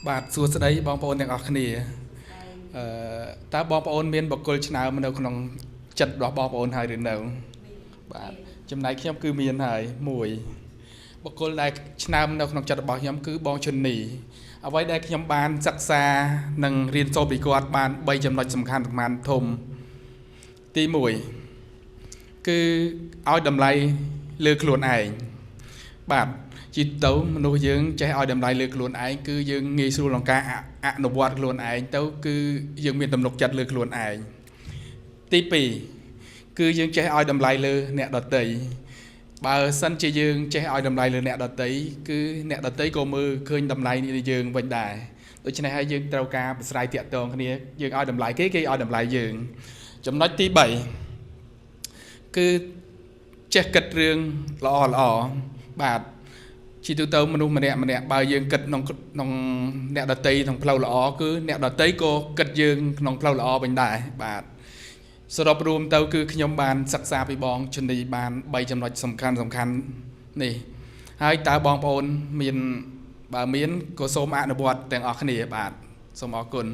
បាទសួស្តីបងប្អូនទាំងអស់គ្នាអឺតើបងប្អូនមានបកគលឆ្នើមនៅក្នុងចិត្តរបស់បងប្អូនហើយឬនៅបាទចំណែកខ្ញុំគឺមានហើយមួយបកគលដែលឆ្នើមនៅក្នុងចិត្តរបស់ខ្ញុំគឺបងជុននីអ្វីដែលខ្ញុំបានសិក្សានិងរៀនសូត្រពីគាត់បាន3ចំណុចសំខាន់ធំទី1គឺឲ្យតម្លៃលើខ្លួនឯងបាទជីទៅមនុស្សយើងចេះឲ្យតម្លៃលើខ្លួនឯងគឺយើងងាយស្រួលក្នុងការអនុវត្តខ្លួនឯងទៅគឺយើងមានទំនុកចិត្តលើខ្លួនឯងទី2គឺយើងចេះឲ្យតម្លៃលើអ្នកដទៃបើសិនជាយើងចេះឲ្យតម្លៃលើអ្នកដទៃគឺអ្នកដទៃក៏មើលឃើញតម្លៃនេះយើងវិញដែរដូច្នេះហើយយើងត្រូវការប្រស្រ័យតាក់ទងគ្នាយើងឲ្យតម្លៃគេឲ្យតម្លៃយើងចំណុចទី3គឺចេះគិតរឿងល្អបាទជាទូទៅមនុស្សម្នាក់បើយើងគិតក្នុងអ្នកដតីក្នុងផ្លូវល្អគឺអ្នកដតីក៏គិតយើងក្នុងផ្លូវល្អវិញដែរបាទសរុបរួមទៅគឺខ្ញុំបានសិក្សាពីបងជនីបាន3ចំណុចសំខាន់នេះហើយតើបងប្អូនមានបើមានក៏សូមអនុវត្តទាំងអស់គ្នាបាទសូមអរគុណ